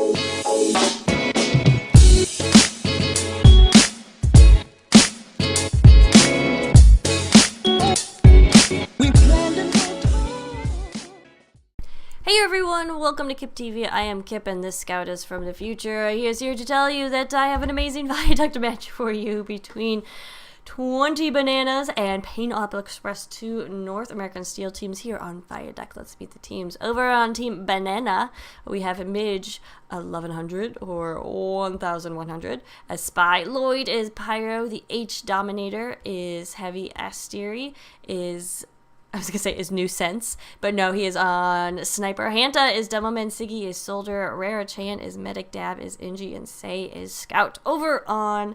Hey everyone, welcome to Kip TV. I am Kip and this scout is from the future. He is here to tell you that I have an amazing Viaduct match for you between 20 Bananas and Pineapple Express, two North American Steel teams here on Viaduct. Let's meet the teams. Over on Team Banana, we have Midge 1100 or 1100 as Spy. Lloyd is Pyro. The H Dominator is Heavy. Asteri is... I was gonna say is New Sense, but no, he is on Sniper. Hanta is Devilman, Siggy is Soldier, Rara Chan is Medic, Dab is Inji, and Say is Scout. Over on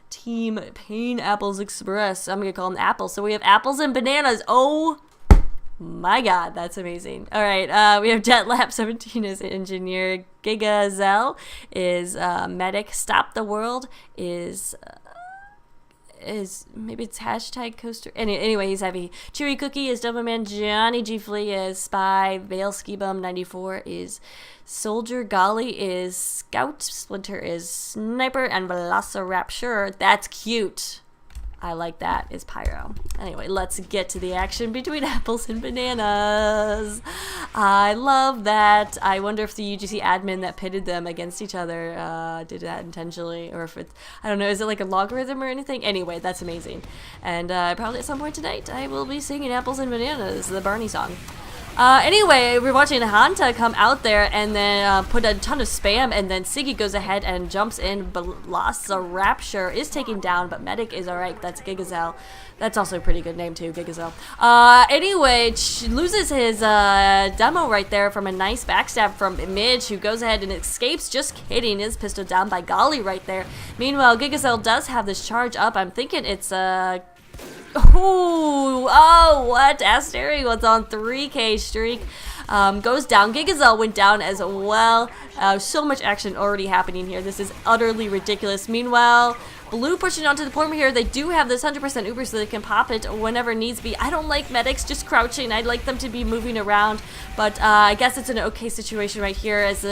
Team Pineapple Express, I'm gonna call them Apples. So we have Apples and Bananas. Oh my god, that's amazing. Alright, we have JetLab17 is Engineer, Gigazelle is Medic, Stop the World is maybe it's hashtag coaster. Anyway, he's heavy. Chewy Cookie is Doberman. Johnny G Flea is Spy. Vale Ski Bum 94 is Soldier. Golly is Scout. Splinter is Sniper, and Velociraptor, that's cute, I like that, is Pyro. Anyway, let's get to the action between Apples and Bananas. I love that. I wonder if the UGC admin that pitted them against each other did that intentionally, or if it's, I don't know, is it like a logarithm or anything? Anyway, that's amazing. And probably at some point tonight, I will be singing Apples and Bananas, the Barney song. Anyway, we're watching Hanta come out there and then put a ton of spam, and then Siggy goes ahead and jumps in. Velociraptor is taken down, but Medic is alright. That's Gigazelle. That's also a pretty good name too, Gigazelle. Anyway, loses his demo right there from a nice backstab from Midge, who goes ahead and escapes. Just kidding, is pistol down by Golly right there. Meanwhile, Gigazelle does have this charge up. I'm thinking it's oh, what? Asteri was on 3K streak. Goes down. Gigazelle went down as well. So much action already happening here. This is utterly ridiculous. Meanwhile, Blue pushing onto the point here. They do have this 100% Uber, so they can pop it whenever needs be. I don't like medics just crouching. I'd like them to be moving around, but I guess it's an okay situation right here as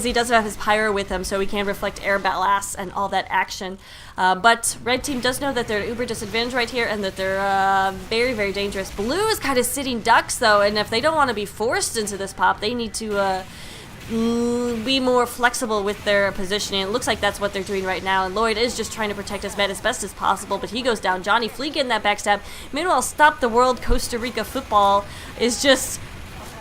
he does have his Pyro with him, so he can reflect air blasts and all that action. But Red Team does know that they're at Uber disadvantage right here and that they're very, very dangerous. Blue is kind of sitting ducks, though, and if they don't want to be forced into this pop, they need to be more flexible with their positioning. It looks like that's what they're doing right now, and Lloyd is just trying to protect his med as best as possible, but he goes down. Johnny Flea getting that backstab. Meanwhile, Stop the World Costa Rica Football is just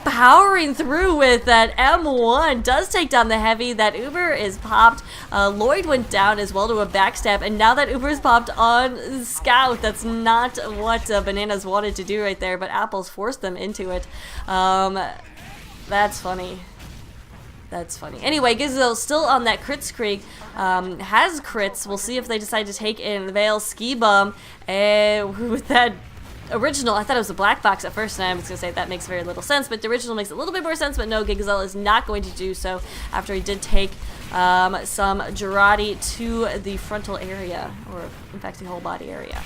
powering through with that M1, does take down the heavy. That Uber is popped. Lloyd went down as well to a backstab, and now that Uber is popped on Scout. That's not what Bananas wanted to do right there, but Apples forced them into it. That's funny. That's funny. Anyway, Gizelle's still on that crit streak. Has crits. We'll see if they decide to take in Vale Ski Bum with that original. I thought it was a black box at first, and I was going to say that makes very little sense, but the original makes a little bit more sense, but no, Gigazelle is not going to do so after he did take some Girardi to the frontal area, or in fact the whole body area.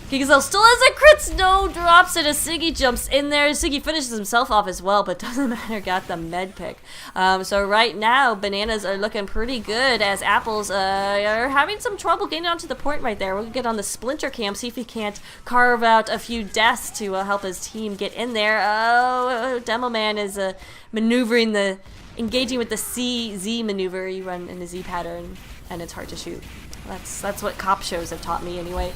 Gigazelle still has a crits, no, drops it as Siggy jumps in there. Siggy finishes himself off as well, but doesn't matter, got the med pick. So right now, Bananas are looking pretty good as Apples are having some trouble getting onto the point right there. We'll get on the Splinter cam, see if he can't carve out a few deaths to help his team get in there. Oh, Demo Man is maneuvering engaging with the Z maneuver. You run in the Z pattern, and it's hard to shoot. That's what cop shows have taught me anyway.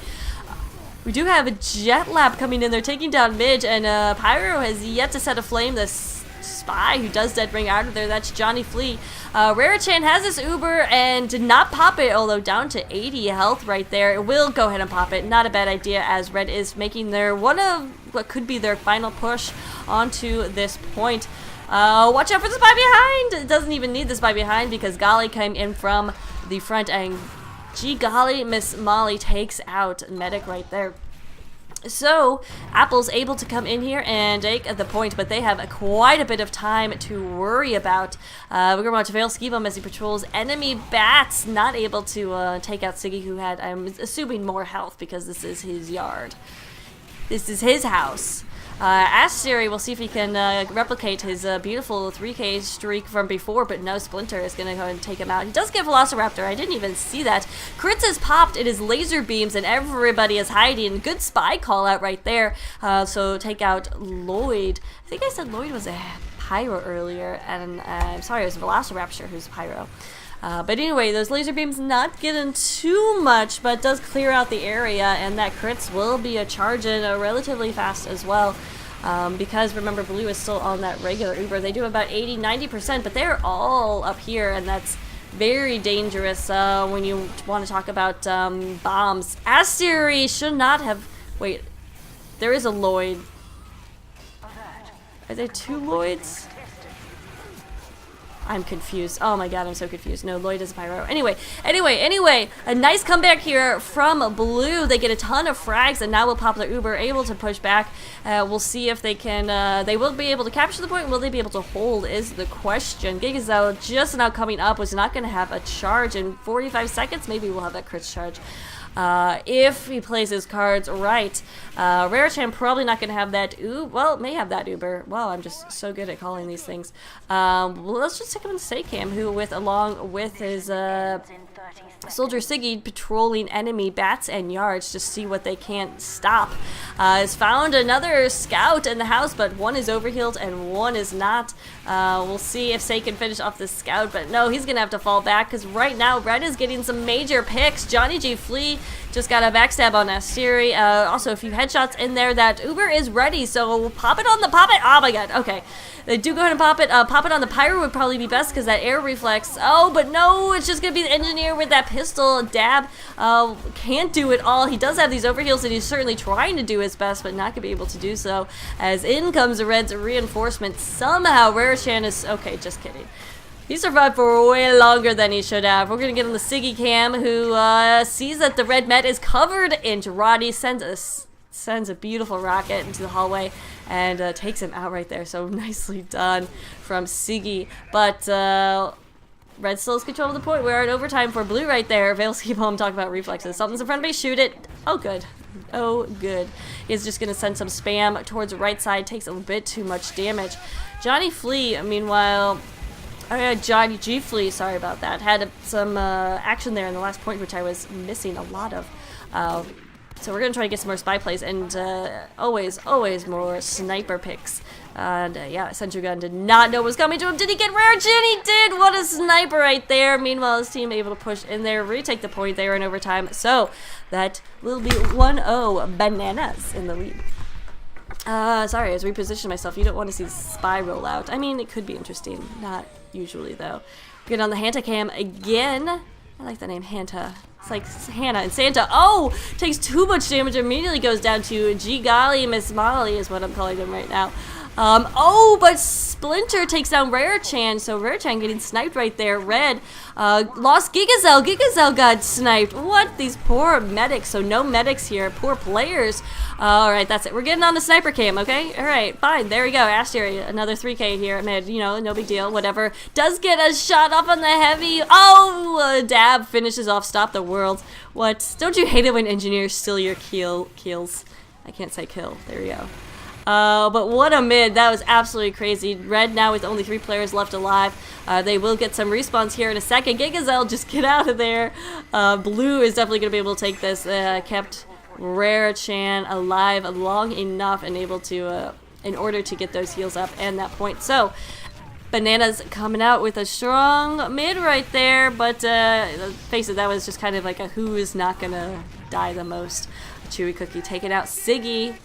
We do have a JetLab coming in there, taking down Midge, and Pyro has yet to set aflame the Spy, who does dead bring out of there. That's Johnny Flea. Rara-chan has this Uber and did not pop it, although down to 80 health right there. It will go ahead and pop it. Not a bad idea, as Red is making their one of what could be their final push onto this point. Watch out for the Spy behind! It doesn't even need the Spy behind because Golly came in from the front, and gee golly, Miss Molly takes out Medic right there. So, Apple's able to come in here and take the point, but they have quite a bit of time to worry about. We're going to watch Vale Ski Bum as he patrols enemy bats, not able to take out Siggy, who had, I'm assuming, more health because this is his yard. This is his house. Asteri, we'll see if he can replicate his beautiful 3K streak from before, but no, Splinter is going to go and take him out. He does get Velociraptor. I didn't even see that. Crits is popped. It is laser beams, and everybody is hiding. Good spy call out right there. So take out Lloyd. I think I said Lloyd was a Pyro earlier, and I'm sorry, it was Velociraptor who's Pyro. But anyway, those laser beams not getting too much, but does clear out the area, and that crits will be a charge-in relatively fast as well. Because remember, Blue is still on that regular Uber. They do about 80-90%, but they're all up here, and that's very dangerous when you want to talk about bombs. Asteri should not have... Wait, there is a Lloyd. Are there two Lloyds? I'm confused. Oh my god, I'm so confused. No, Lloyd is Pyro. Anyway, a nice comeback here from Blue. They get a ton of frags, and now will pop the Uber, able to push back. We'll see if they can, they will be able to capture the point. Will they be able to hold is the question. Gigazel just now coming up, was not going to have a charge in 45 seconds. Maybe we'll have that crit charge. If he plays his cards right. Rarechan probably not going to have that. Well, may have that Uber. Wow, I'm just so good at calling these things. Well, let's just take him in Saycam, who along with his Soldier Siggy patrolling enemy bats and yards to see what they can't stop. Has found another scout in the house, but one is overhealed and one is not. We'll see if Say can finish off this scout, but no, he's gonna have to fall back because right now Red is getting some major picks. Johnny G Flea just got a backstab on Asteri. Also a few headshots in there. That Uber is ready, so pop it on the pop it. Oh my god, okay. They do go ahead and pop it. Pop it on the Pyro would probably be best because that air reflex. Oh, but no, it's just going to be the engineer with that pistol. Dab can't do it all. He does have these overheals, and he's certainly trying to do his best, but not going to be able to do so. As in comes the Red's reinforcement. Somehow, Rarechan is... Okay, just kidding. He survived for way longer than he should have. We're going to get on the Siggy Cam, who sees that the Red Met is covered in Girardi, sends a beautiful rocket into the hallway and takes him out right there. So nicely done from Siggy. But Red still has control of the point. We're in overtime for Blue right there. Veils keep home, talk about reflexes. Something's in front of me, shoot it. Oh, good. Oh, good. He's just going to send some spam towards the right side. Takes a bit too much damage. Johnny Flea, meanwhile... Johnny G Flea, sorry about that. Had some action there in the last point, which I was missing a lot of. So we're going to try to get some more spy plays, and always more sniper picks. And yeah, Sentry Gun did not know what was coming to him. Did he get rare? He did! What a sniper right there. Meanwhile, his team able to push in there, retake the point there in overtime. So that will be 1-0 Bananas in the lead. Sorry, I was repositioning myself. You don't want to see spy roll out. I mean, it could be interesting. Not usually, though. Get on the Hanta Cam again. I like the name Hanta. It's like Hannah and Santa. Oh! Takes too much damage. Immediately goes down to G Golly Miss Molly is what I'm calling him right now. Oh, but Splinter takes down Rarechan, so Rarechan getting sniped right there. Red lost Gigazel. Gigazel got sniped. What? These poor medics. So no medics here. Poor players. Alright, that's it. We're getting on the sniper cam, okay? Alright, fine. There we go. Asteri, another 3K here. Mid, you know, no big deal. Whatever. Does get a shot off on the heavy. Oh! Dab finishes off Stop the World. What? Don't you hate it when engineers steal your kills? I can't say kill. There we go. But what a mid. That was absolutely crazy. Red now with only 3 players left alive. They will get some respawns here in a second. Gigazel, just get out of there. Blue is definitely going to be able to take this. Kept Rarechan alive long enough and able to, in order to get those heals up and that point. So, Bananas coming out with a strong mid right there. But, face it, that was just kind of like a who is not going to die the most. Chewy Cookie taking out Siggy.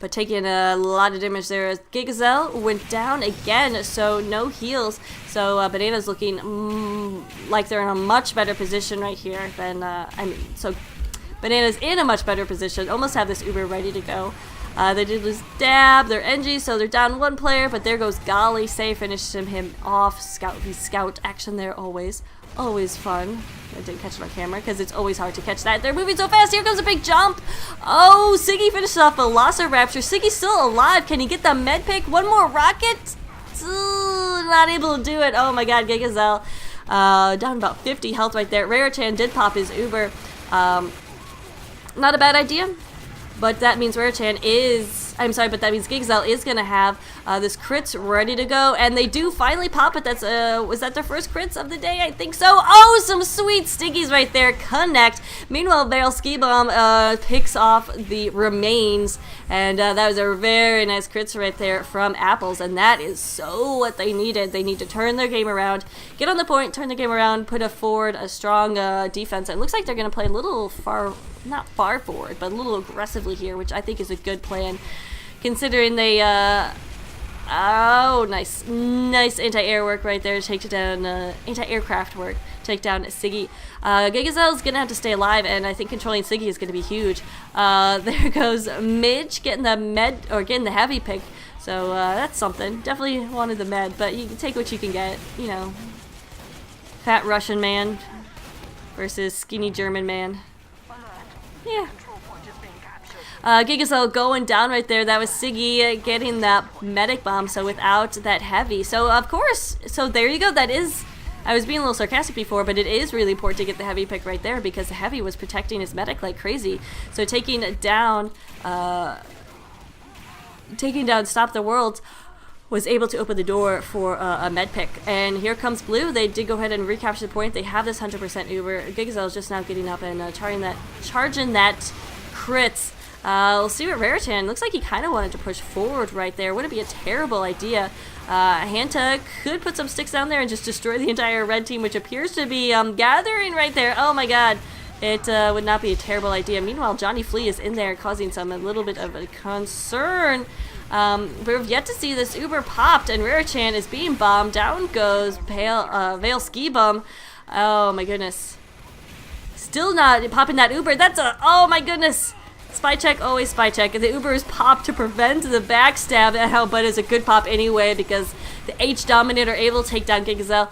But taking a lot of damage there. Gigazel went down again, so no heals. So Banana's looking like they're in a much better position right here than, so Banana's in a much better position. Almost have this Uber ready to go. They did lose Dab, their NG, so they're down 1 player, but there goes Golly. Say finished him off. Scout action there always. Always fun. I didn't catch it on camera because it's always hard to catch that. They're moving so fast. Here comes a big jump. Oh, Siggy finishes off a Velociraptor. Siggy's still alive. Can he get the med pick? One more rocket? Not able to do it. Oh my god, Gigazel. Down about 50 health right there. Rarechan did pop his Uber. Not a bad idea. But that means Rarichan is, I'm sorry, but that means Gigazel is going to have this crits ready to go. And they do finally pop it. That's, was that their first crits of the day? I think so. Oh, some sweet stickies right there. Connect. Meanwhile, Barrel Ski Bomb picks off the remains. And that was a very nice crits right there from Apples. And that is so what they needed. They need to turn their game around, get on the point, turn the game around, put forward a strong defense. It looks like they're going to play a little not far forward, but a little aggressively here, which I think is a good plan, considering they, oh, nice anti-air work right there to take down, anti-aircraft work, take down Siggy. Gigazel's gonna have to stay alive, and I think controlling Siggy is gonna be huge. There goes Midge getting the heavy pick, so that's something. Definitely wanted the med, but you can take what you can get, you know. Fat Russian man versus skinny German man. Yeah. Gigazel going down right there. That was Siggy getting that medic bomb, so without that heavy. So, of course, so there you go. That is, I was being a little sarcastic before, but it is really important to get the heavy pick right there because the heavy was protecting his medic like crazy. So taking down Stop the World was able to open the door for a med pick. And here comes Blue. They did go ahead and recapture the point. They have this 100% Uber. Gigazel is just now getting up and charging that crits. We'll see what Rarichan looks like. He kind of wanted to push forward right there. Wouldn't be a terrible idea. Hanta could put some sticks down there and just destroy the entire red team, which appears to be gathering right there. Oh my god. It would not be a terrible idea. Meanwhile, Johnny Flea is in there causing a little bit of a concern. We've yet to see this Uber popped, and Rarichan is being bombed. Down goes Veil Ski Bum. Oh my goodness. Still not popping that Uber. That's oh my goodness. Spy check, always spy check. The Uber is popped to prevent the backstab, but it's a good pop anyway because the H Dominator able to take down Gigazel.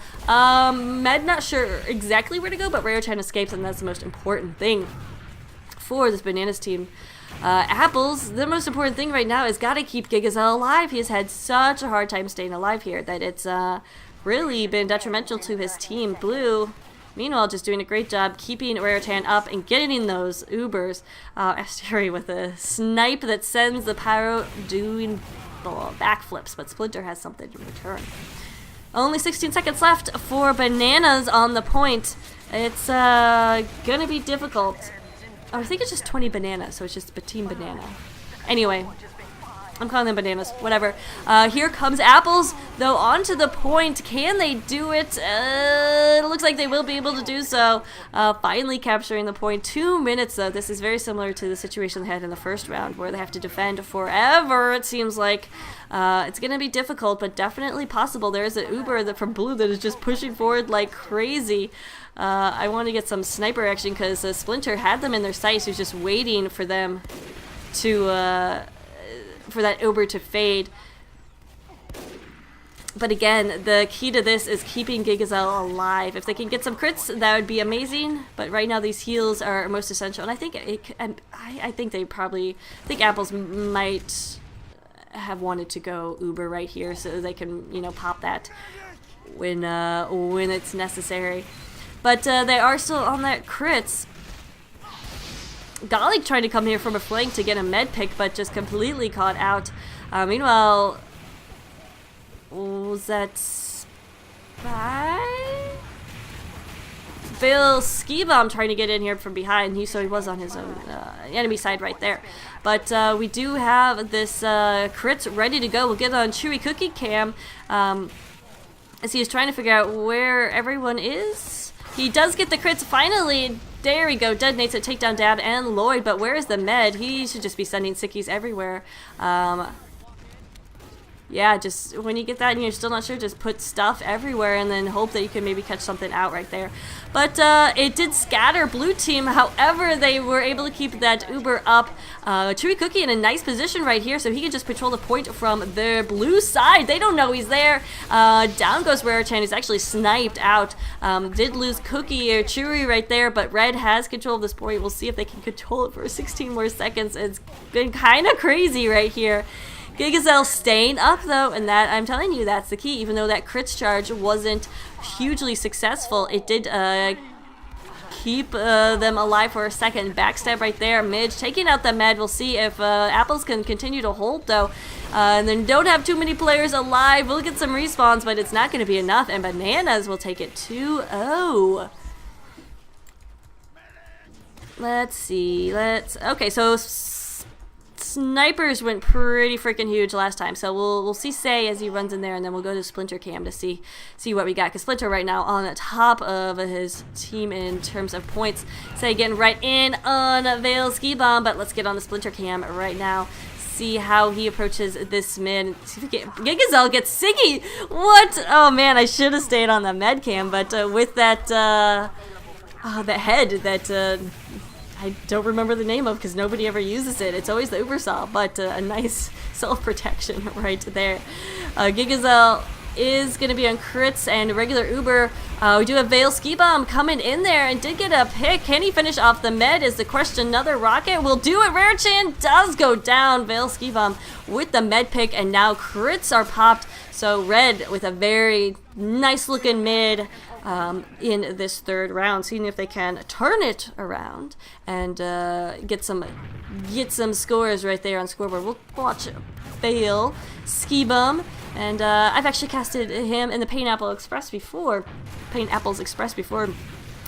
Med not sure exactly where to go, but Rarichan escapes, and that's the most important thing for this Bananas team. Apples, the most important thing right now is got to keep Gigazel alive. He has had such a hard time staying alive here that it's really been detrimental to his team. Blue, meanwhile, just doing a great job keeping Rarichan up and getting those Ubers. Asteri with a snipe that sends the Pyro doing backflips, but Splinter has something in return. Only 16 seconds left for Bananas on the point. It's gonna be difficult. Oh, I think it's just 20 bananas, so it's just Team Banana. Anyway, I'm calling them Bananas. Whatever. Here comes Apples, though, onto the point. Can they do it? It looks like they will be able to do so. Finally capturing the point. 2 minutes, though. This is very similar to the situation they had in the first round, where they have to defend forever, it seems like. It's going to be difficult, but definitely possible. There is an Uber from Blue that is just pushing forward like crazy. I want to get some sniper action because Splinter had them in their sights. He was just waiting for them to, for that Uber to fade. But again, the key to this is keeping Gigazel alive. If they can get some crits, that would be amazing. But right now, these heals are most essential. And I think I think they probably, I think Apples might have wanted to go Uber right here so they can, you know, pop that when it's necessary. But they are still on that crits. Golly trying to come here from a flank to get a med pick, but just completely caught out. Meanwhile, was that Spy? Veil Ski Bomb trying to get in here from behind. So he was on his own enemy side right there. But we do have this crits ready to go. We'll get on Chewy Cookie Cam as he is trying to figure out where everyone is. He does get the crits finally. There we go. Detonates it, take down Dab and Lloyd. But where is the med? He should just be sending sickies everywhere. Yeah, just when you get that and you're still not sure, just put stuff everywhere and then hope that you can maybe catch something out right there. But it did scatter Blue Team. However, they were able to keep that Uber up. Chewy Cookie in a nice position right here, so he can just patrol the point from their blue side. They don't know he's there. Down goes Rarichan. He's actually sniped out. Did lose Cookie or Chewy right there, but Red has control of this point. We'll see if they can control it for 16 more seconds. It's been kind of crazy right here. Gigazel staying up though, and that, I'm telling you, that's the key. Even though that crits charge wasn't hugely successful, it did keep them alive for a second. Backstab right there. Midge taking out the med. We'll see if Apples can continue to hold, though. And then don't have too many players alive. We'll get some respawns, but it's not going to be enough. And Bananas will take it 2-0. Let's see. Okay, so snipers went pretty freaking huge last time. So we'll see Say as he runs in there, and then we'll go to Splinter Cam to see what we got. Because Splinter right now on the top of his team in terms of points. Say getting right in on Veil Ski Bomb, but let's get on the Splinter Cam right now. See how he approaches this mid. Gigazel gets Siggy. What? Oh man, I should have stayed on the med cam, but with that the head that I don't remember the name of because nobody ever uses it. It's always the Uber Saw, but a nice self-protection right there. Gigazel is going to be on crits and regular Uber. We do have Veil Ski Bomb coming in there and did get a pick. Can he finish off the med is the question. Another rocket will do it. Rare Chan does go down. Veil Ski Bomb with the med pick, and now crits are popped. So Red with a very nice looking mid in this third round, seeing if they can turn it around and get some scores right there on scoreboard. We'll watch Veil Ski Bomb. And I've actually casted him in the Pineapple Express before, and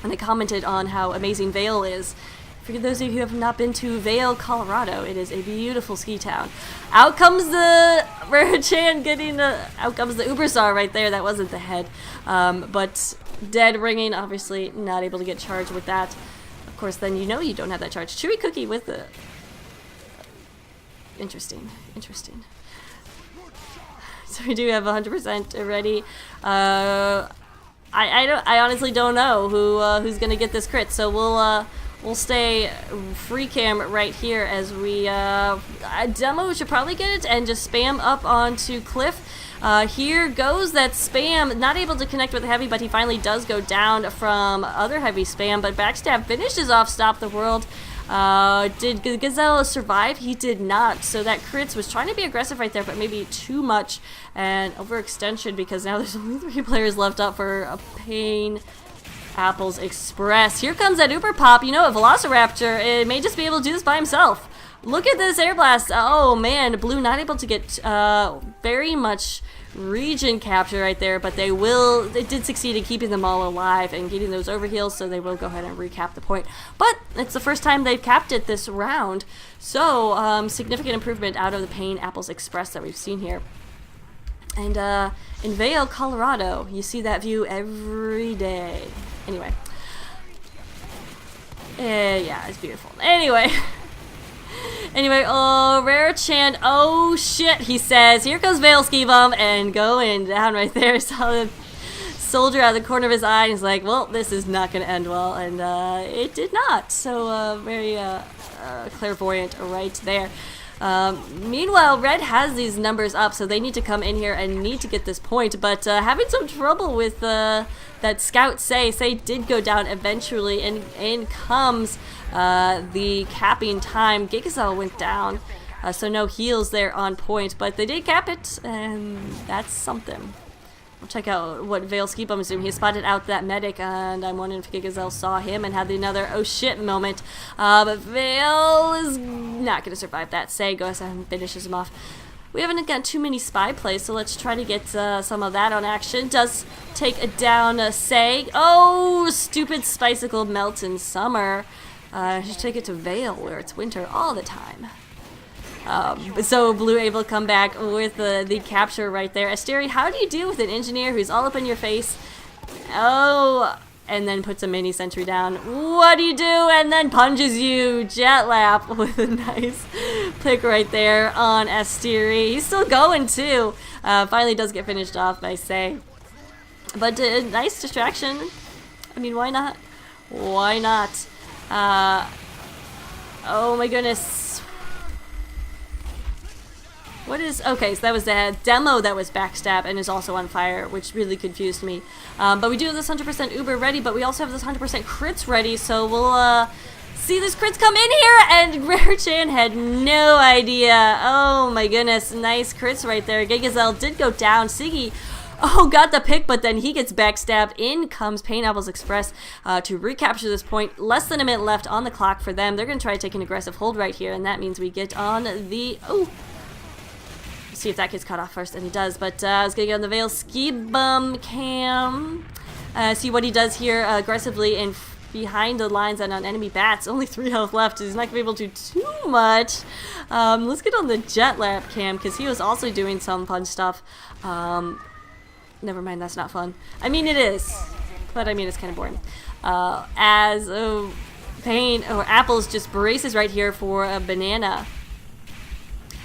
they commented on how amazing Vail is. For those of you who have not been to Vail, Colorado, it is a beautiful ski town. Out comes the Rare Chan out comes the Uberstar right there. That wasn't the head, but dead ringing. Obviously, not able to get charged with that. Of course, then you know you don't have that charge. Chewy Cookie with the interesting. So we do have 100% ready. I honestly don't know who's gonna get this crit. So we'll stay free cam right here as we demo should probably get it and just spam up onto Cliff. Here goes that spam, not able to connect with the heavy, but he finally does go down from other heavy spam. But Backstab finishes off Stop the World. Did Gazelle survive? He did not. So that crits was trying to be aggressive right there, but maybe too much and overextension because now there's only 3 players left up for a Pineapples Express. Here comes that Uber Pop. You know, a Velociraptor, it may just be able to do this by himself. Look at this air blast. Oh man, Blue not able to get very much region capture right there, but they did succeed in keeping them all alive and getting those overheals, so they will go ahead and recap the point. But it's the first time they've capped it this round, so significant improvement out of the Pineapples Express that we've seen here. And in Vail, Colorado, you see that view every day. Anyway. Yeah, it's beautiful. Anyway, oh, Rare Chan, oh shit, he says. Here goes Veil Ski Bomb and going down right there. Saw the soldier out of the corner of his eye and he's like, well, this is not going to end well. And it did not. So very clairvoyant right there. Meanwhile, Red has these numbers up, so they need to come in here and need to get this point, but having some trouble with that scout Say did go down eventually, and in comes the capping time. Gigazel went down, so no heals there on point, but they did cap it, and that's something. We'll check out what Veil Ski Bomb is doing. He spotted out that medic, and I'm wondering if Gigazel saw him and had another oh shit moment. But Veil is not going to survive that. Say goes and finishes him off. We haven't got too many spy plays, so let's try to get some of that on action. Does take down Say. Oh, stupid Spicicle melts in summer. Should take it to Veil, where it's winter all the time. So Blue able to come back with the capture right there. Asteri, how do you deal with an engineer who's all up in your face? Oh, and then puts a mini sentry down. What do you do? And then punches you. Jet Lap with a nice pick right there on Asteri. He's still going too. Finally does get finished off by Say. But nice distraction. I mean, why not? Why not? Oh my goodness. What is... Okay, so that was the demo that was Backstab and is also on fire, which really confused me. But we do have this 100% Uber ready, but we also have this 100% crits ready, so we'll see this crits come in here, and Rare Chan had no idea. Oh my goodness, nice crits right there. Gigazel did go down. Siggy Oh, got the pick, but then he gets backstabbed. In comes Pineapples Express to recapture this point. Less than a minute left on the clock for them. They're going to try to take an aggressive hold right here, and that means we get on the... Oh! See if that gets cut off first, and he does, but I was going to get on the Veil Ski Bum Cam. See what he does here aggressively and behind the lines and on enemy bats. Only 3 health left. He's not going to be able to do too much. Let's get on the Jet Lap Cam, because he was also doing some fun stuff. Never mind, that's not fun. I mean, it is, but I mean, it's kind of boring. As Apples just braces right here for a banana.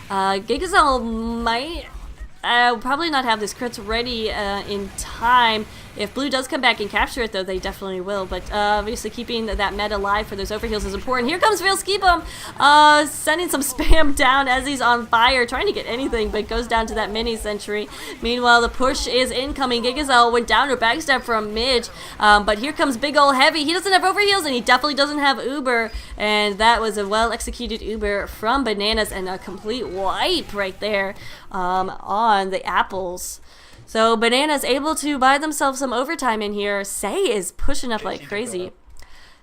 Gigazel might probably not have this crits ready in time. If Blue does come back and capture it, though, they definitely will. But obviously keeping that meta alive for those overheals is important. Here comes Veil Ski Bum, sending some spam down as he's on fire, trying to get anything, but goes down to that mini sentry. Meanwhile, the push is incoming. Gigazel went down to backstab from mid, but here comes big ol' Heavy. He doesn't have overheals, and he definitely doesn't have Uber, and that was a well-executed Uber from Bananas, and a complete wipe right there on the Apples. So Bananas able to buy themselves some overtime in here. Say is pushing up like crazy.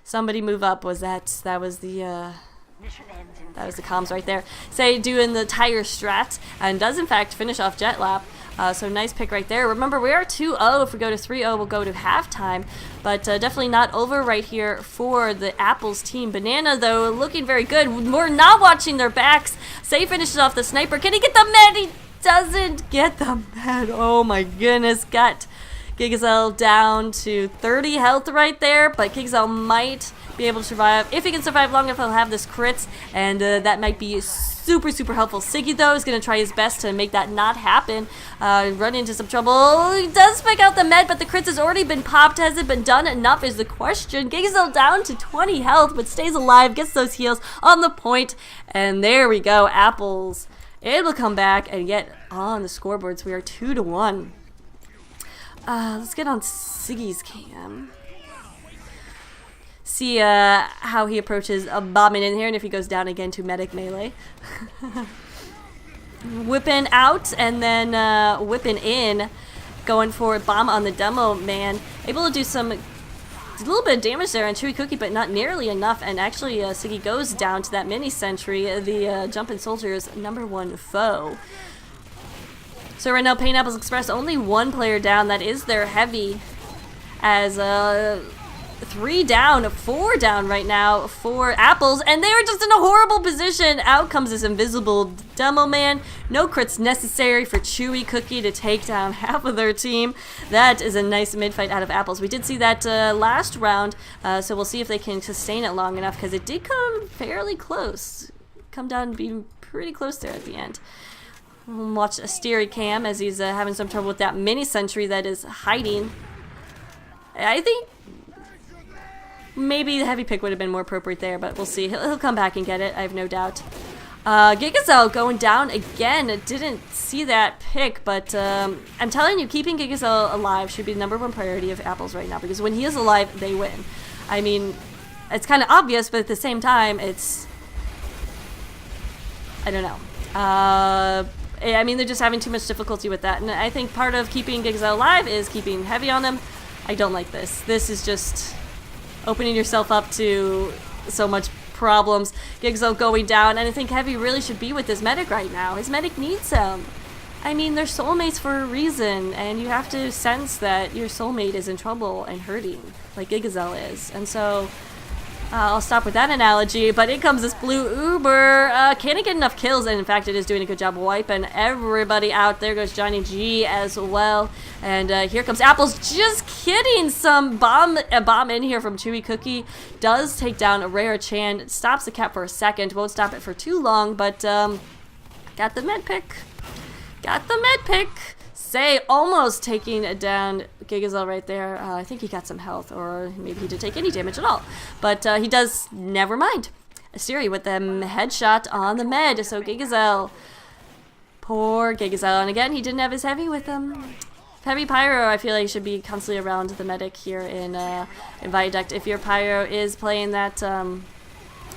Somebody move up. Was that was the comms right there. Say doing the tire strat and does in fact finish off Jet Lap. So nice pick right there. Remember, we are 2-0. If we go to 3-0, we'll go to halftime. But definitely not over right here for the Apples team. Banana, though, looking very good. We're not watching their backs. Say finishes off the sniper. Can he get the med? He doesn't get the med. Oh my goodness. Got Gigazel down to 30 health right there. But Gigazel might be able to survive. If he can survive long enough, he'll have this crits. And that might be super, super helpful. Siggy, though, is going to try his best to make that not happen. Run into some trouble. He does pick out the med, but the crits has already been popped. Has it been done enough is the question. Gigazel down to 20 health, but stays alive, gets those heals on the point. And there we go. Apples able to come back and get on the scoreboards. We are 2-1. Let's get on Siggy's cam. See how he approaches bombing in here, and if he goes down again to medic melee. Whipping out and then whipping in, going for a bomb on the demo man. Able to do a little bit of damage there on Chewy Cookie, but not nearly enough. And actually, Siggy goes down to that mini sentry, the Jumpin' Soldier's '1 foe. So right now, Pineapples Express only one player down. That is their heavy, as 3 down, 4 down right now for Apples, and they are just in a horrible position. Out comes this invisible demo man. No crits necessary for Chewy Cookie to take down half of their team. That is a nice mid-fight out of Apples. We did see that last round, so we'll see if they can sustain it long enough, because it did come fairly close. Come down and be pretty close there at the end. We'll watch a Steery Cam as he's having some trouble with that mini sentry that is hiding. I think maybe the heavy pick would have been more appropriate there, but we'll see. He'll come back and get it, I have no doubt. Gigazel going down again. Didn't see that pick, but I'm telling you, keeping Gigazel alive should be the #1 priority of Apples right now, because when he is alive, they win. I mean, it's kind of obvious, but at the same time, it's... I don't know. I mean, they're just having too much difficulty with that, and I think part of keeping Gigazel alive is keeping heavy on them. I don't like this. This is just opening yourself up to so much problems. Gigazel going down, and I think Heavy really should be with this medic right now. His medic needs him. I mean, they're soulmates for a reason, and you have to sense that your soulmate is in trouble and hurting, like Gigazel is. And so, I'll stop with that analogy, but in comes this blue Uber. Can it get enough kills? And in fact, it is doing a good job wiping everybody out. There goes Johnny G as well. And here comes Apples. Just kidding. A bomb in here from Chewy Cookie. Does take down a Rare Chan. Stops the cap for a second. Won't stop it for too long, but got the med pick. Got the med pick. Say almost taking down Gigazel right there. I think he got some health, or maybe he didn't take any damage at all. But he does, never mind. Siri with the headshot on the med. So Gigazel, poor Gigazel. And again, he didn't have his heavy with him. Heavy Pyro, I feel like should be constantly around the medic here in Viaduct. If your Pyro is playing that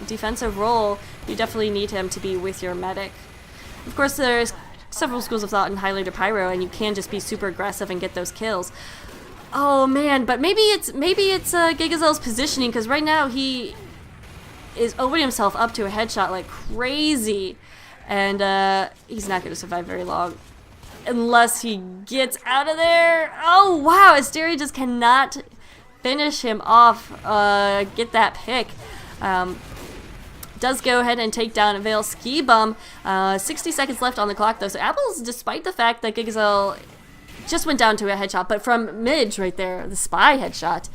defensive role, you definitely need him to be with your medic. Of course, there's several schools of thought in highlighter pyro, and you can just be super aggressive and get those kills. Oh man, but maybe it's Gigazel's positioning, because right now he is opening himself up to a headshot like crazy, and he's not going to survive very long unless he gets out of there. Oh wow, Asteria just cannot finish him off, get that pick. Does go ahead and take down Veil Ski Bum. 60 seconds left on the clock though, so Apples, despite the fact that Gigazel just went down to a headshot, but from Midge right there, the spy headshot.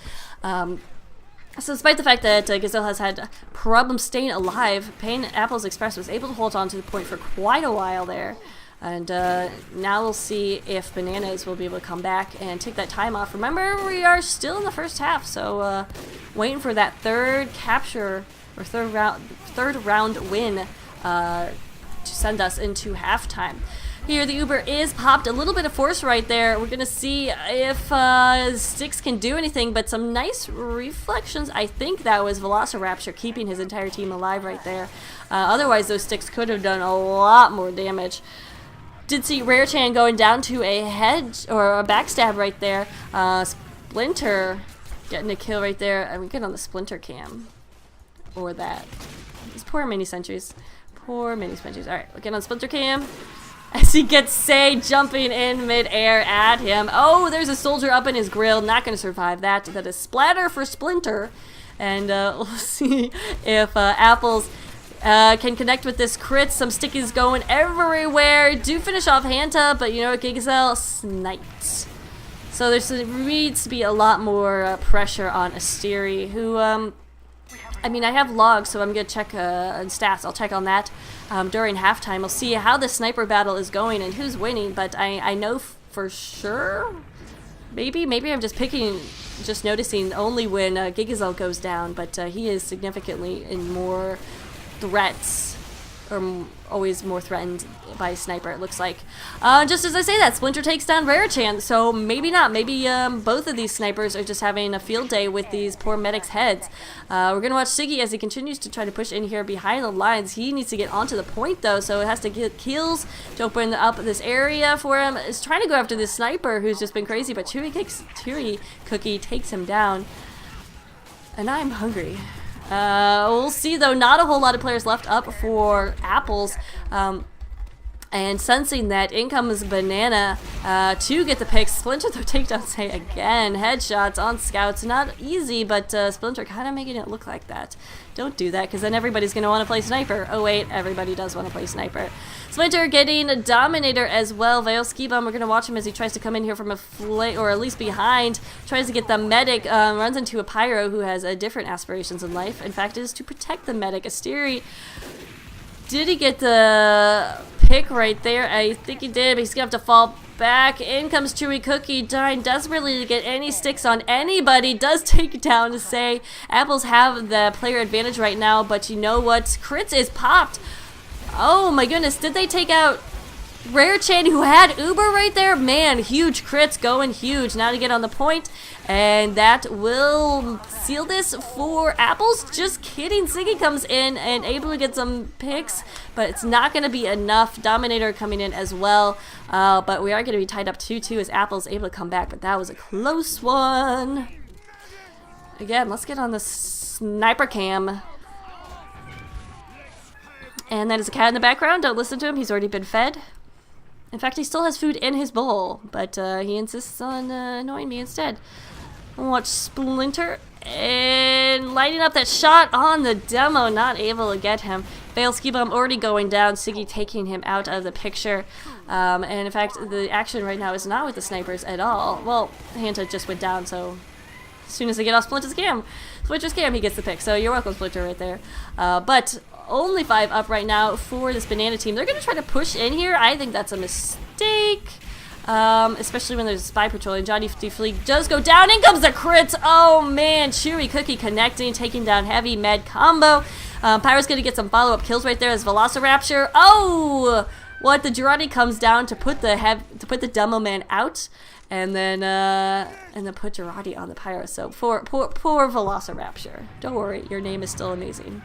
So despite the fact that Gigazel has had problems staying alive, Pain Apples Express was able to hold on to the point for quite a while there. And now we'll see if Bananas will be able to come back and take that time off. Remember, we are still in the first half, so waiting for that third capture or third round win to send us into halftime. Here, the Uber is popped. A little bit of force right there. We're going to see if Sticks can do anything, but some nice reflections. I think that was Velociraptor keeping his entire team alive right there. Otherwise, those Sticks could have done a lot more damage. Did see Rare Chan going down to a head or a backstab right there. Splinter getting a kill right there. I'm get on the Splinter cam. Or that. These poor mini sentries. Poor mini sentries. Alright, we'll get on Splinter cam. As he gets Say jumping in midair at him. Oh, there's a soldier up in his grill. Not going to survive that. That is splatter for Splinter. And we'll see if Apples can connect with this crit. Some stickies going everywhere. Do finish off Hanta, but you know what? Gigazel sniped. So there needs to be a lot more pressure on Asteri, who, I mean, I have logs, so I'm going to check on stats. I'll check on that during halftime. We'll see how the sniper battle is going and who's winning, but I know for sure. Maybe I'm just noticing only when Gigazel goes down, but he is significantly in more threats, or always more threatened by a sniper, it looks like. Just as I say that, Splinter takes down Rare Chan, so maybe not. Maybe both of these snipers are just having a field day with these poor medics' heads. We're going to watch Siggy as he continues to try to push in here behind the lines. He needs to get onto the point, though, so it has to get kills to open up this area for him. He's trying to go after this sniper who's just been crazy, but Chewy Cookie takes him down. And I'm hungry. We'll see, though, not a whole lot of players left up for Apples. And sensing that, in comes Banana to get the pick. Splinter, though, takedown Say again. Headshots on scouts. Not easy, but Splinter kind of making it look like that. Don't do that, because then everybody's going to want to play Sniper. Oh, wait, everybody does want to play Sniper. Splinter getting a Dominator as well. Veil Ski Bum, we're going to watch him as he tries to come in here from a flank, or at least behind. Tries to get the medic, runs into a Pyro who has different aspirations in life. In fact, it is to protect the medic. Asteri, did he get the pick right there? I think he did, but he's going to have to fall back. In comes Chewy Cookie, dying desperately to get any sticks on anybody. Does take down to Say. Apples have the player advantage right now, but you know what? Crits is popped. Oh my goodness, did they take out Rare Chan, who had Uber right there? Man, huge crits going huge. Now to get on the point, and that will seal this for Apples. Just kidding. Siggy comes in and able to get some picks, but it's not going to be enough. Dominator coming in as well, but we are going to be tied up 2-2 as Apples able to come back, but that was a close one. Again, let's get on the sniper cam. And that is a cat in the background. Don't listen to him. He's already been fed. In fact, he still has food in his bowl, but he insists on annoying me instead. I'll watch Splinter and lighting up that shot on the demo. Not able to get him. Veil Ski Bum already going down. Siggy taking him out of the picture. And in fact, the action right now is not with the snipers at all. Well, Hanta just went down, so as soon as they get off Splinter's cam, he gets the pick. So you're welcome, Splinter, right there. But only 5 up right now for this Banana team. They're going to try to push in here. I think that's a mistake, especially when there's a spy patrol. And Johnny Fleek does go down. In comes the crit. Oh, man. Chewy Cookie connecting, taking down Heavy Med combo. Pyro's going to get some follow-up kills right there as Velociraptor. Oh! What? The Girardi comes down to put the demo man out. And then put Girardi on the Pyro. So poor Velociraptor. Don't worry, your name is still amazing.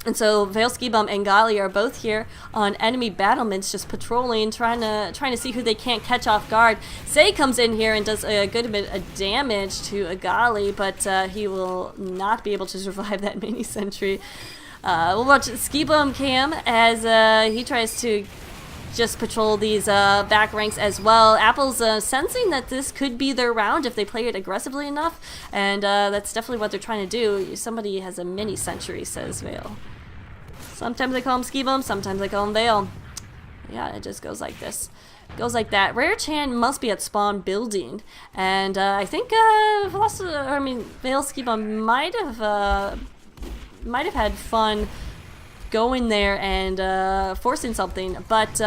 And so Veil, Ski Bum, and Gali are both here on enemy battlements, just patrolling, trying to see who they can't catch off guard. Sei comes in here and does a good bit of damage to a Gali, but he will not be able to survive that mini sentry. We'll watch Ski Bum Cam as he tries to just patrol these back ranks as well. Apple's sensing that this could be their round if they play it aggressively enough, and that's definitely what they're trying to do. Somebody has a mini sentry, says Veil. Sometimes I call him Ski Bum, sometimes I call him Veil. Yeah, it just goes like this. Goes like that. Rare Chan must be at spawn building, and I think Veil, Ski Bum might have had fun going there and forcing something, but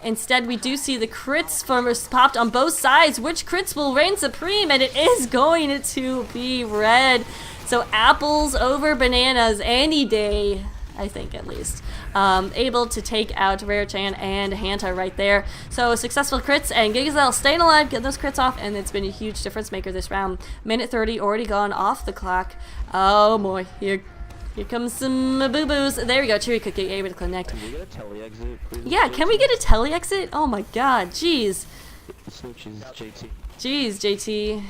instead we do see the crits popped on both sides. Which crits will reign supreme? And it is going to be red. So apples over bananas any day, I think, at least. Able to take out Rare Chan and Hanta right there. So successful crits, and Gigazel staying alive, getting those crits off, and it's been a huge difference maker this round. Minute 30 already gone off the clock. Oh boy, here comes some boo-boos. There we go, Chewy Cookie able to connect. Can we get a tele exit, please? Yeah, can we get a tele exit? Oh my god, jeez. Which is JT. Jeez, JT.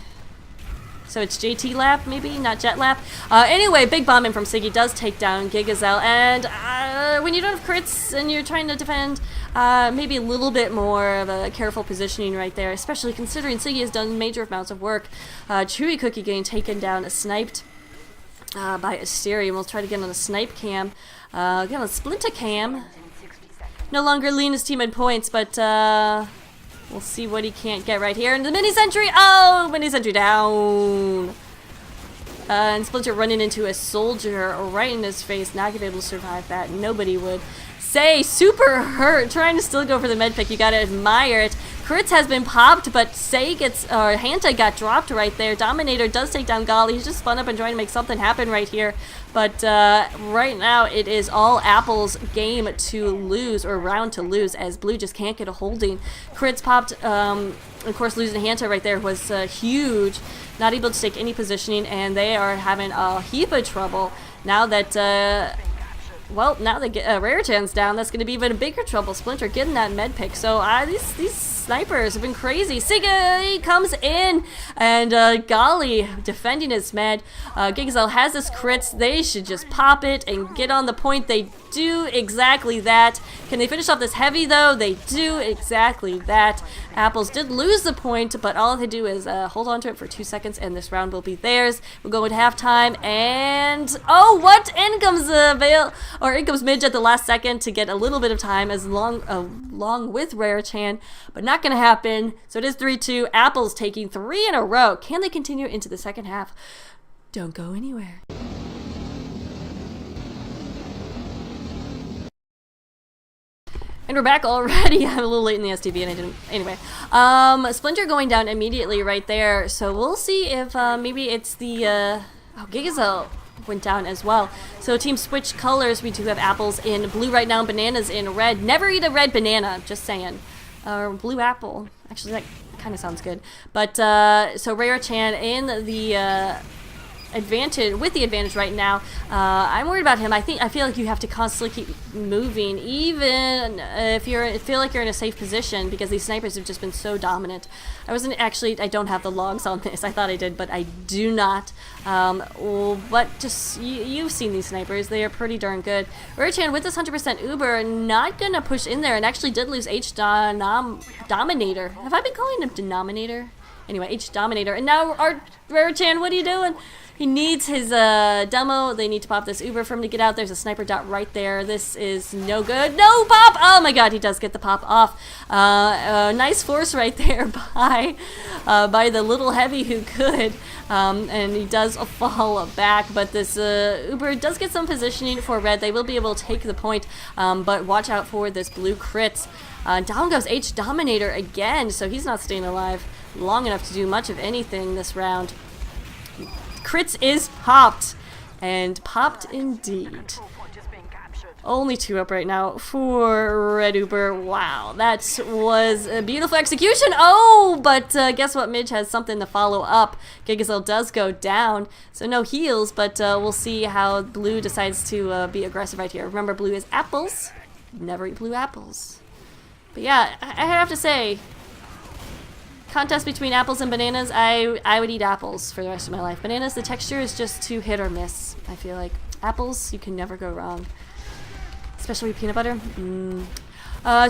So it's JT lap, maybe, not Jet lap. Anyway, big bombing from Siggy does take down Gigazel, and when you don't have crits and you're trying to defend, maybe a little bit more of a careful positioning right there, especially considering Siggy has done major amounts of work. Chewy Cookie getting taken down, sniped by Asterion. We'll try to get on a snipe cam, get on a splinter cam. No longer lean his team in points, but we'll see what he can't get right here. And the mini sentry, oh, mini sentry down. And Splinter running into a soldier right in his face, not gonna be able to survive that. Nobody would. Sei super hurt, trying to still go for the med pick. You gotta admire it. Crits has been popped, but Sei gets, or Hanta got dropped right there. Dominator does take down Gali. He's just spun up and trying to make something happen right here. But right now it is all Apple's game to lose, or round to lose, as Blue just can't get a holding. Crits popped, of course losing Hanta right there was huge. Not able to take any positioning, and they are having a heap of trouble now that well, now they get Rare Chan's down. That's going to be even bigger trouble. Splinter getting that med pick. So these snipers have been crazy. Siga comes in, and Gali defending his med. Gigazel has his crits. They should just pop it and get on the point. They do exactly that. Can they finish off this heavy though? They do exactly that. Apples did lose the point, but all they do is hold on to it for 2 seconds, and this round will be theirs. We'll go into halftime, and oh, what? In comes Veil, or in comes Midge at the last second to get a little bit of time as along with Rare Chan, but not gonna happen. So it is 3-2. Apples taking 3 in a row. Can they continue into the second half? Don't go anywhere. And we're back already. I'm a little late in the STV and I didn't. Anyway, Splinter going down immediately right there. So we'll see if maybe it's the oh, Gigazel went down as well. So team switch colors. We do have apples in blue right now, bananas in red. Never eat a red banana, just saying. Or blue apple. Actually, that kind of sounds good. But so Rare Chan in the advantage right now. I'm worried about him. I feel like you have to constantly keep moving, even if feel like you're in a safe position, because these snipers have just been so dominant. I don't have the logs on this. I thought I did, but I do not. But just you've seen these snipers. They are pretty darn good. Rare-chan with this 100% Uber, not gonna push in there, and actually did lose Dominator. Have I been calling him Denominator? Anyway, H-Dominator. And now our Rare-chan, what are you doing? He needs his demo. They need to pop this Uber for him to get out. There's a sniper dot right there. This is no good. No pop! Oh my god, he does get the pop off. Nice force right there by the little heavy who could. And he does fall back, but this Uber does get some positioning for red. They will be able to take the point, but watch out for this blue crits. Down goes H-Dominator again, so he's not staying alive long enough to do much of anything this round. Crits is popped, and popped indeed. Only 2 up right now for Red Uber. Wow, that was a beautiful execution. Oh, but guess what? Midge has something to follow up. Gigazel does go down, so no heals, but we'll see how Blue decides to be aggressive right here. Remember, Blue is apples. Never eat blue apples. But yeah, I have to say, contest between apples and bananas, I would eat apples for the rest of my life. Bananas, the texture is just too hit or miss, I feel like. Apples, you can never go wrong. Especially with peanut butter.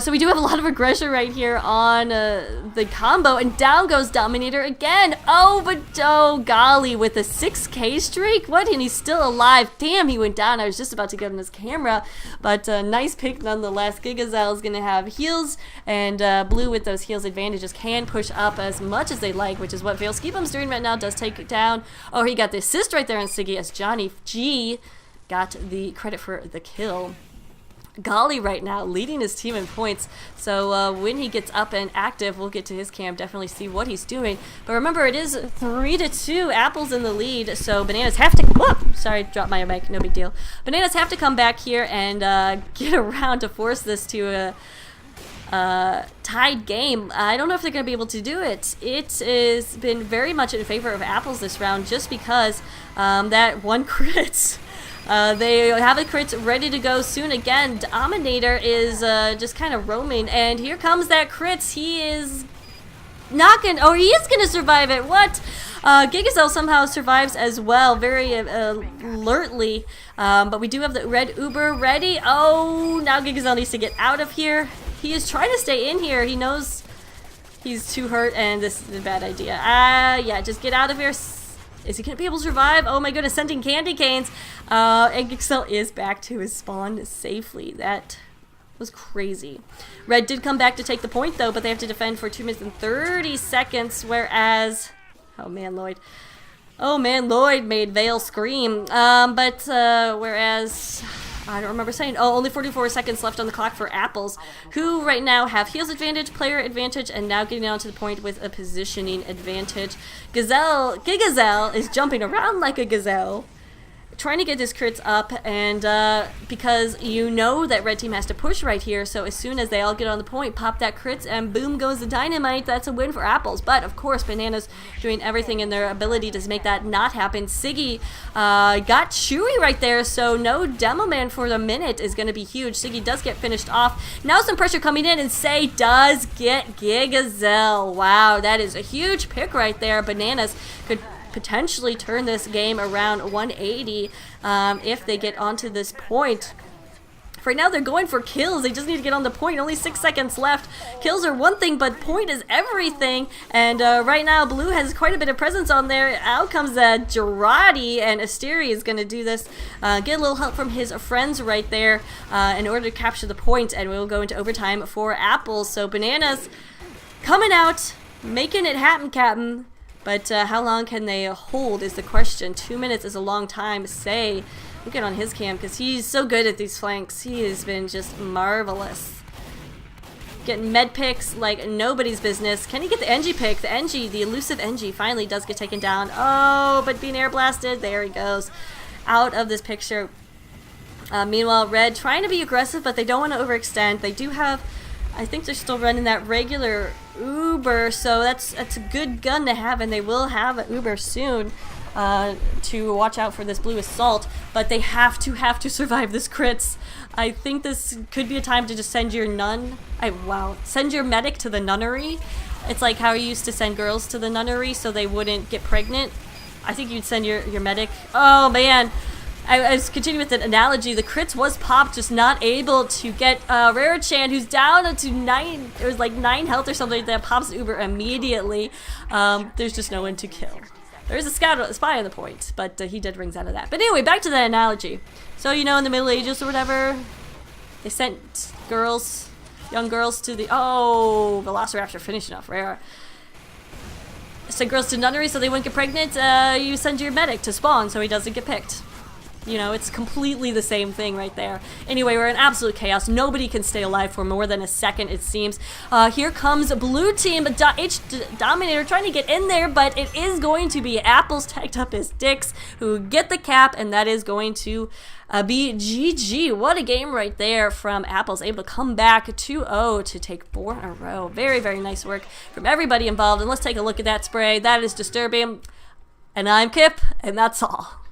So we do have a lot of aggression right here on the combo, and down goes Dominator again. Oh, but oh golly, with a 6K streak? What? And he's still alive. Damn, he went down. I was just about to get on his camera, but nice pick nonetheless. Gigazel is going to have heals, and Blue with those heals advantages can push up as much as they like, which is what Veil Ski Bum's doing right now. Does take it down. Oh, he got the assist right there on Siggy as Johnny G got the credit for the kill. Golly right now leading his team in points, so when he gets up and active, we'll get to his cam, definitely see what he's doing. But remember, it is 3-2, Apple's in the lead, so Bananas have to, whoop, sorry, dropped my mic, no big deal. Bananas have to come back here and get around to force this to a tied game. I don't know if they're going to be able to do it. It has been very much in favor of Apples this round, just because that one crit. They have a crit ready to go soon. Again, Dominator is just kind of roaming, and here comes that crit. He is not gonna, oh, he is gonna survive it. What? Gigazel somehow survives as well, very alertly, but we do have the Red Uber ready. Oh, now Gigazel needs to get out of here. He is trying to stay in here. He knows he's too hurt, and this is a bad idea. Yeah, just get out of here. Is he going to be able to survive? Oh my goodness, sending candy canes. And Gigazel is back to his spawn safely. That was crazy. Red did come back to take the point though, but they have to defend for 2 minutes and 30 seconds, whereas, oh man, Lloyd. Oh man, Lloyd made Veil scream. Whereas, I don't remember saying, oh, only 44 seconds left on the clock for Apples, who right now have heals advantage, player advantage, and now getting down to the point with a positioning advantage. Gigazel is jumping around like a gazelle, trying to get his crits up, and because you know that red team has to push right here, so as soon as they all get on the point, pop that crits, and boom goes the dynamite. That's a win for Apples. But of course, Bananas doing everything in their ability to make that not happen. Siggy got Chewy right there, so no Demo Man for the minute is going to be huge. Siggy does get finished off. Now some pressure coming in, and Say does get Gigazel. Wow, that is a huge pick right there. Bananas could potentially turn this game around 180 if they get onto this point. Right now they're going for kills. They just need to get on the point. Only 6 seconds left. Kills are one thing, but point is everything. And right now Blue has quite a bit of presence on there. Out comes Girardi, and Asteri is going to do this. Get a little help from his friends right there in order to capture the point, and we'll go into overtime for Apples. So Bananas coming out, making it happen, Captain. But how long can they hold is the question. 2 minutes is a long time. Say, look at on his cam, because he's so good at these flanks. He has been just marvelous. Getting med picks like nobody's business. Can he get the NG pick? The NG, the elusive NG, finally does get taken down. Oh, but being air blasted. There he goes. Out of this picture. Meanwhile, Red trying to be aggressive, but they don't want to overextend. They do have, I think they're still running that regular Uber, so that's a good gun to have, and they will have an Uber soon to watch out for this blue assault, but they have to survive this crits. I think this could be a time to just send your send your medic to the nunnery. It's like how you used to send girls to the nunnery so they wouldn't get pregnant. I think you'd send your medic. Oh man, I was continuing with the analogy. The crits was popped, just not able to get Rare Chan, who's down to 9. It was like 9 health or something like that. Pops Uber immediately. There's just no one to kill. There is a spy on the point, but he did rings out of that. But anyway, back to the analogy. So you know, in the Middle Ages or whatever, they sent girls, young girls to the Velociraptor finishing off Rare. Sent girls to nunnery so they wouldn't get pregnant. You send your medic to spawn so he doesn't get picked. You know, it's completely the same thing right there. Anyway, we're in absolute chaos. Nobody can stay alive for more than a second, it seems. Here comes blue team. Dominator trying to get in there, but it is going to be Apples tagged up as Dicks who get the cap, and that is going to be GG. What a game right there from Apples. Able to come back 2-0 to take 4 in a row. Very, very nice work from everybody involved. And let's take a look at that spray. That is disturbing. And I'm Kip, and that's all.